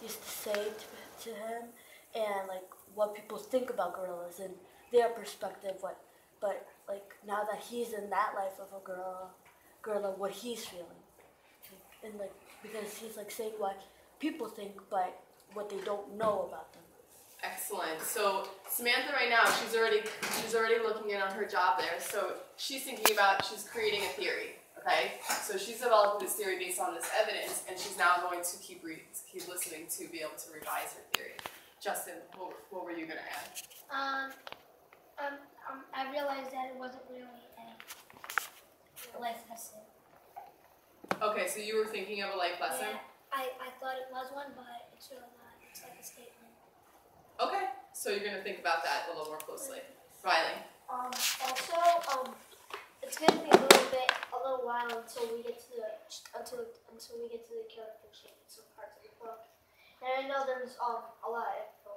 used to say to him, and like what people think about gorillas and their perspective. But like now that he's in that life of a gorilla, what he's feeling, and like because he's like saying what people think, but what they don't know about them. Excellent. So Samantha right now, she's already looking in on her job there. So she's creating a theory. Okay. So she's developing this theory based on this evidence, and she's now going to keep listening to be able to revise her theory. Justin, what were you going to add? I realized that it wasn't really a life lesson. Okay, so you were thinking of a life lesson? Yeah, I thought it was one, but it's really not. It's like a statement. Okay, so you're going to think about that a little more closely. Riley? Also, it's going to be a little while until we get to the character change, some parts of the book. And I know there's a lot of info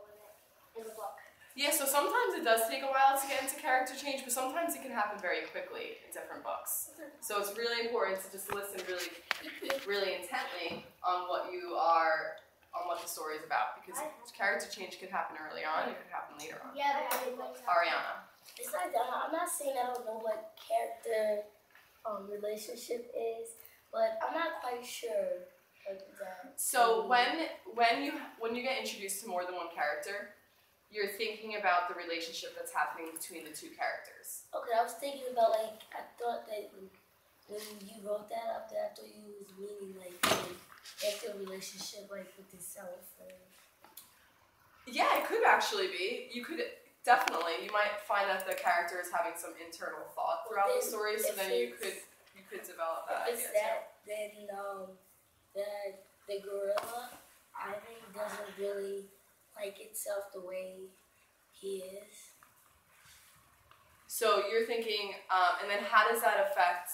in the book. Yeah, so sometimes it does take a while to get into character change, but sometimes it can happen very quickly in different books. So it's really important to just listen really intently on what the story is about, because character change could happen early on, it could happen later on. Yeah, Ariana. It's like that. I'm not saying I don't know what character relationship is, but I'm not quite sure of that. So when you get introduced to more than one character, you're thinking about the relationship that's happening between the two characters. Okay, I was thinking about I thought that when you wrote that up there, I thought you was meaning after a relationship with yourself. Yeah, it could actually be. You might find that the character is having some internal thought throughout the story, so then you could develop that idea. If it's that, then the gorilla, I think, doesn't really like itself the way he is. So you're thinking, and then how does that affect?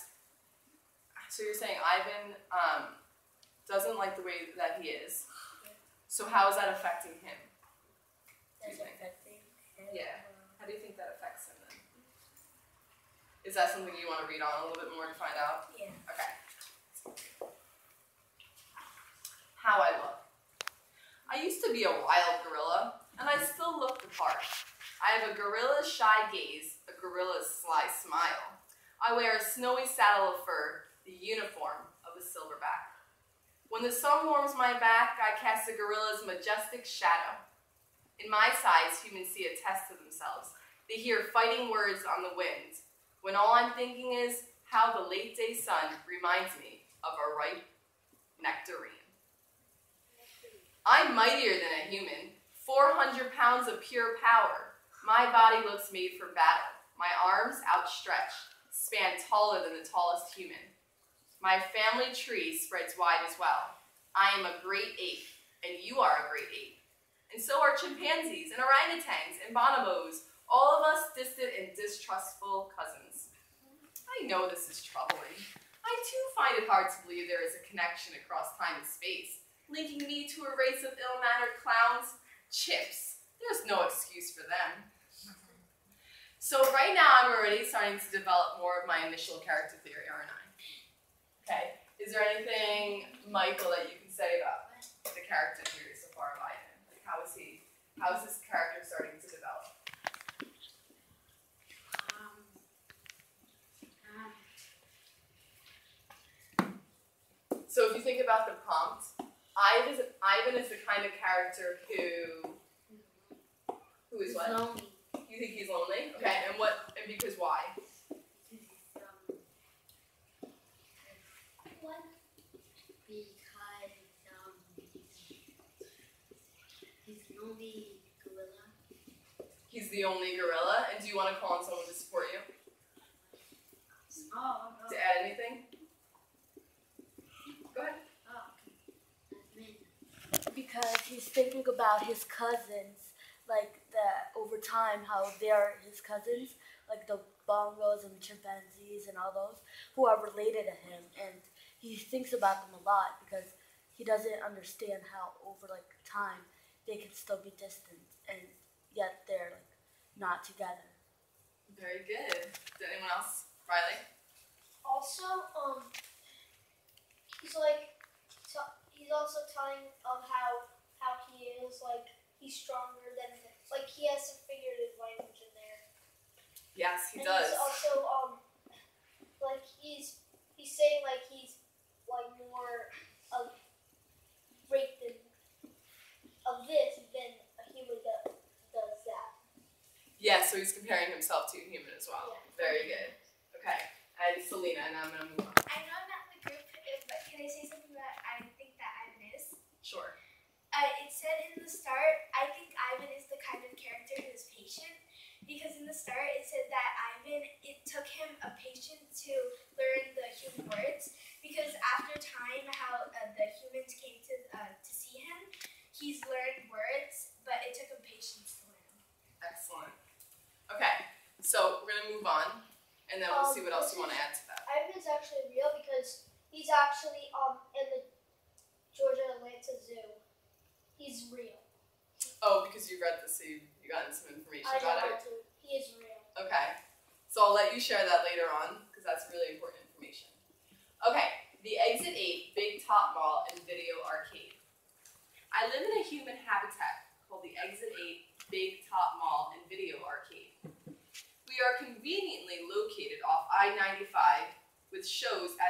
So you're saying Ivan doesn't like the way that he is. So how is that affecting him? That's affecting him. Yeah. How do you think that affects him then? Is that something you want to read on a little bit more to find out? Yeah. Okay. How I look. I used to be a wild gorilla, and I still look the part. I have a gorilla's shy gaze, a gorilla's sly smile. I wear a snowy saddle of fur, the uniform of a silverback. When the sun warms my back, I cast a gorilla's majestic shadow. In my size, humans see a test of themselves. They hear fighting words on the wind, when all I'm thinking is how the late day sun reminds me of a ripe nectarine. I'm mightier than a human, 400 pounds of pure power. My body looks made for battle. My arms, outstretched, span taller than the tallest human. My family tree spreads wide as well. I am a great ape, and you are a great ape. And so are chimpanzees and orangutans and bonobos, all of us distant and distrustful cousins. I know this is troubling. I too find it hard to believe there is a connection across time and space, linking me to a race of ill-mannered clowns. Chimps. There's no excuse for them. So right now I'm already starting to develop more of my initial character theory, aren't I? Okay. Is there anything, Michael, that you can say about the character theory so far of Ivan? Like how is this character starting to develop? So if you think about the prompt, Ivan is the kind of character who is what? Lonely. You think he's lonely? Okay, and because why? He's the only gorilla. He's the only gorilla, and do you want to call on someone to support you? Oh, to add anything? Go ahead. Because he's thinking about his cousins, like that over time, how they're his cousins, like the bongos and the chimpanzees and all those, who are related to him, and he thinks about them a lot because he doesn't understand how over like time they can still be distant and yet they're like not together. Very good. Is there anyone else? Riley? Also, he's also telling of how he's stronger than, like, he has some figurative language in there. Yes, he And does. he's also, like, he's saying, like, he's, like, more of great than, of this than a human does that. Yeah, so he's comparing himself to a human as well. Yeah. Very good. Okay, and Selena, and I'm going to move on. I know I'm not in the group, but can I say something that I think that Ivan is? Sure. It said in the start, I think Ivan is the kind of character who is patient, because in the start it said that Ivan, it took him a patient to learn the human words, because after time, how the humans came to see him, he's learned words, but it took him patience to learn them. Excellent. Okay, so we're going to move on, and then we'll see what else you want to add to that. Ivan's actually real because he's actually in the Georgia Atlanta Zoo. He's real. Oh, because you read this, so you gotten some information I about know it? how to. He is real. Okay, so I'll let you share that later on, because that's really important information. Okay, the Exit 8 Big Top Mall and Video Arcade. I live in a human habitat called the Exit 8 Big Top Mall and Video Arcade. We are conveniently located off I-95 with shows at